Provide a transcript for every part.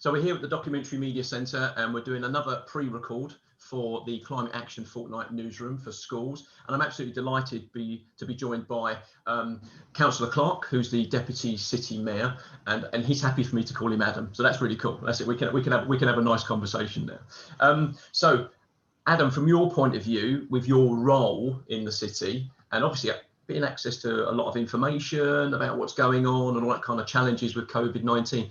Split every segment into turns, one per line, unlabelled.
So we're here at the Documentary Media Centre and we're doing another pre-record for the Climate Action Fortnight Newsroom for schools. And I'm absolutely delighted to be joined by Councillor Clarke, who's the Deputy City Mayor, and he's happy for me to call him Adam. So that's really cool. That's it. We can have a nice conversation there. So Adam, from your point of view, with your role in the city, and obviously being access to a lot of information about what's going on and all that kind of challenges with COVID-19,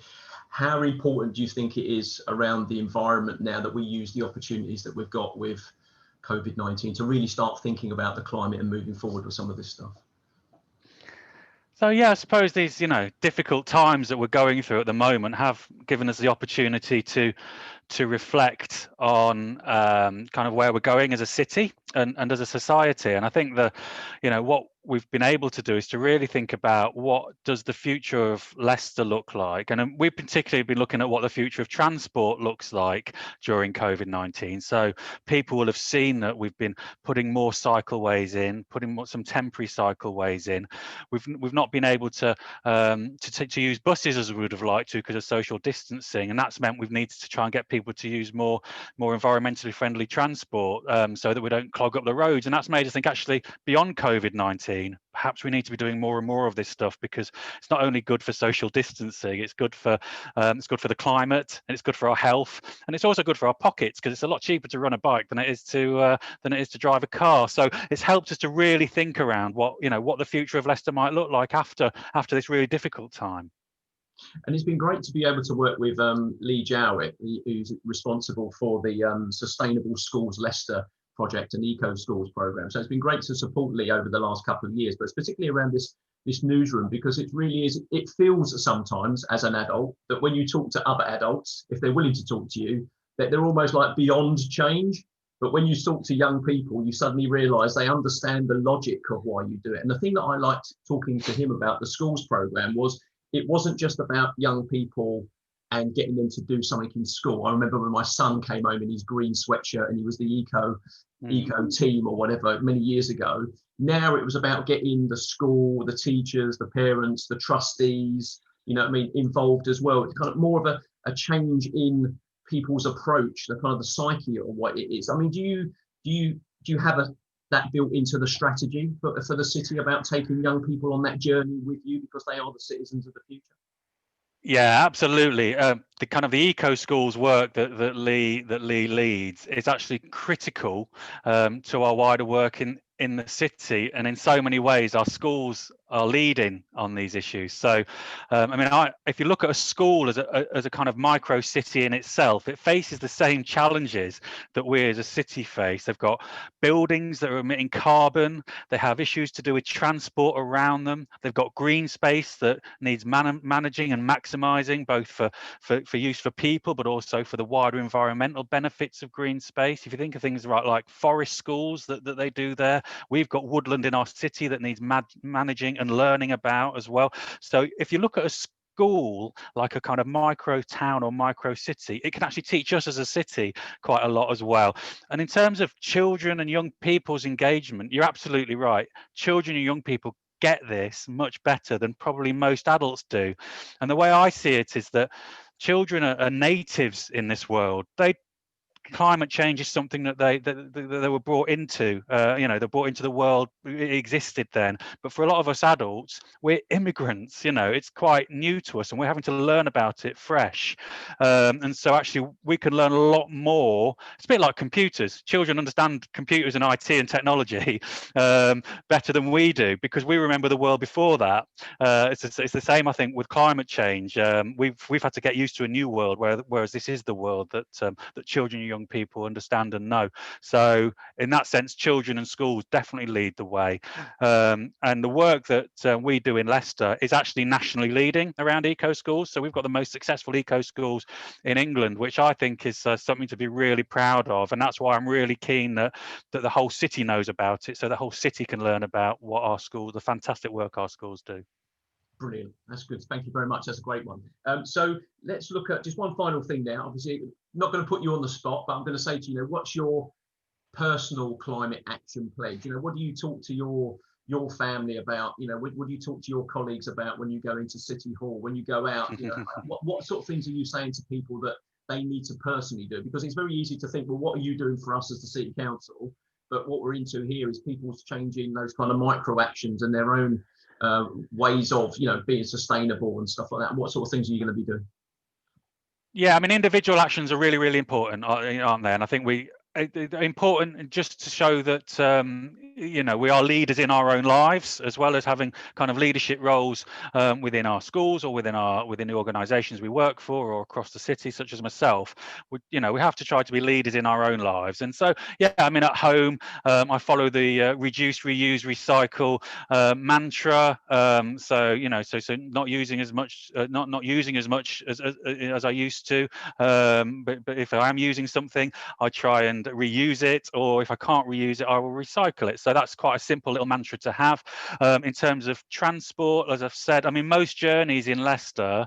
how important do you think it is around the environment now that we use the opportunities that we've got with COVID-19 to really start thinking about the climate and moving forward with some of this stuff?
So yeah, I suppose these, difficult times that we're going through at the moment have given us the opportunity to reflect on kind of where we're going as a city and as a society. And I think what we've been able to do is to really think about what does the future of Leicester look like. And we've particularly been looking at what the future of transport looks like during COVID-19. So people will have seen that we've been putting more cycleways in, putting some temporary cycleways in. We've not been able to use buses as we would have liked to because of social distancing, and that's meant we've needed to try and get people to use more environmentally friendly transport so that we don't clog up the roads. And that's made us think, actually, beyond COVID-19, perhaps we need to be doing more and more of this stuff, because it's not only good for social distancing, it's good for the climate, and it's good for our health, and it's also good for our pockets, because it's a lot cheaper to run a bike than it is to drive a car. So it's helped us to really think around what the future of Leicester might look like after this really difficult time.
And it's been great to be able to work with Lee Jowett, who's responsible for the Sustainable Schools Leicester project and Eco Schools programme. So it's been great to support Lee over the last couple of years, but it's particularly around this newsroom, because it really is, it feels sometimes as an adult that when you talk to other adults, if they're willing to talk to you, that they're almost like beyond change. But when you talk to young people, you suddenly realise they understand the logic of why you do it. And the thing that I liked talking to him about the schools programme was, it wasn't just about young people and getting them to do something in school. I remember when my son came home in his green sweatshirt and he was the eco team or whatever many years ago. Now it was about getting the school, the teachers, the parents, the trustees, involved as well. It's kind of more of a change in people's approach, the kind of the psyche of what it is. I mean, do you have that built into the strategy for the city about taking young people on that journey with you, because they are the citizens of the future?
Yeah, absolutely. The kind of the eco schools work that Lee leads is actually critical to our wider work in the city, and in so many ways our schools are leading on these issues. So if you look at a school as a kind of micro city in itself, it faces the same challenges that we as a city face. They've got buildings that are emitting carbon, they have issues to do with transport around them, they've got green space that needs managing and maximizing, both for use for people but also for the wider environmental benefits of green space. If you think of things like forest schools that they do there, we've got woodland in our city that needs managing and learning about as well. So if you look at a school like a kind of micro town or micro city, it can actually teach us as a city quite a lot as well. And in terms of children and young people's engagement, you're absolutely right. Children and young people get this much better than probably most adults do. And the way I see it is that children are natives in this world. Climate change is something that they were brought into. They're brought into the world. It existed then, but for a lot of us adults, we're immigrants. It's quite new to us, and we're having to learn about it fresh. And so, actually, we can learn a lot more. It's a bit like computers. Children understand computers and IT and technology better than we do, because we remember the world before that. It's the same, I think, with climate change. We've had to get used to a new world, whereas this is the world that children and young people understand and know. So in that sense, children and schools definitely lead the way. And the work that we do in Leicester is actually nationally leading around eco schools. So we've got the most successful eco schools in England, which I think is something to be really proud of. And that's why I'm really keen that the whole city knows about it, so the whole city can learn about what our schools, the fantastic work our schools do.
Brilliant. That's good. Thank you very much. That's a great one. So let's look at just one final thing now. Obviously, not going to put you on the spot, but I'm going to say to you, what's your personal climate action pledge? What do you talk to your your family about, would you talk to your colleagues about when you go into City Hall, when you go out, what sort of things are you saying to people that they need to personally do? Because it's very easy to think, well, what are you doing for us as the City Council? But what we're into here is people's changing those kind of micro actions and their own ways of, being sustainable and stuff like that. What sort of things are you going to be doing?
Yeah, I mean, individual actions are really, really important, aren't they? And I think important just to show that we are leaders in our own lives, as well as having kind of leadership roles within our schools or within the organisations we work for, or across the city, such as myself. We have to try to be leaders in our own lives. And so, yeah, I mean, at home, I follow the reduce, reuse, recycle mantra. So not using as much, not using as much as I used to. But if I am using something, I try and reuse it, or if I can't reuse it, I will recycle it. So that's quite a simple little mantra to have. In terms of transport, as I've said, I mean, most journeys in Leicester,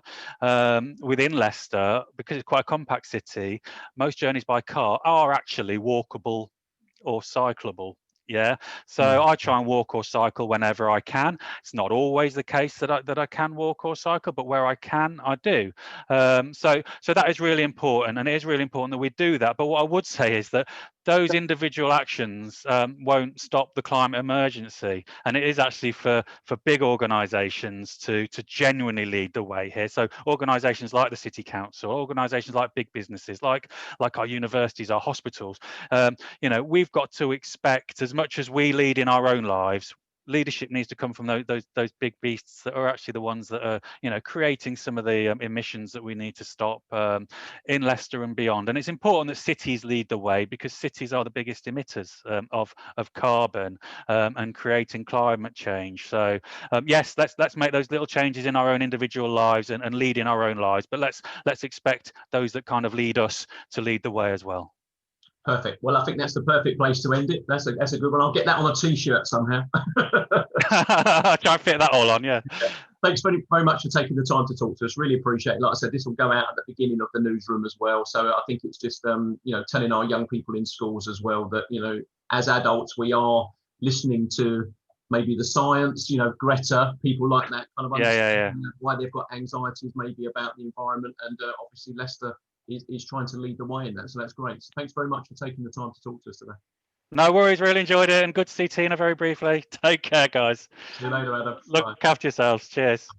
within Leicester, because it's quite a compact city, most journeys by car are actually walkable or cyclable. Yeah, so I try and walk or cycle whenever I can. It's not always the case that I can walk or cycle, but where I can, I do. So that is really important, and it is really important that we do that. But what I would say is that those individual actions won't stop the climate emergency, and it is actually for big organisations to genuinely lead the way here. So organisations like the City Council, organisations like big businesses, like our universities, our hospitals, we've got to expect, as much as we lead in our own lives, leadership needs to come from those big beasts that are actually the ones that are creating some of the emissions that we need to stop in Leicester and beyond. And it's important that cities lead the way, because cities are the biggest emitters of carbon and creating climate change. So yes, let's make those little changes in our own individual lives and lead in our own lives, but let's expect those that kind of lead us to lead the way as well.
Perfect. Well, I think that's the perfect place to end it. That's a good one. I'll get that on a t-shirt somehow.
Try and fit that all on, yeah.
Thanks very, very much for taking the time to talk to us. Really appreciate it. Like I said, this will go out at the beginning of the newsroom as well. So I think it's just, telling our young people in schools as well that, as adults, we are listening to maybe the science, Greta, people like that, kind of understand why they've got anxieties maybe about the environment. And obviously Leicester is trying to lead the way in that. So that's great. So thanks very much for taking the time to talk to us today.
No worries, really enjoyed it, and good to see Tina very briefly. Take care, guys.
See you later, Adam.
Look after yourselves. Cheers.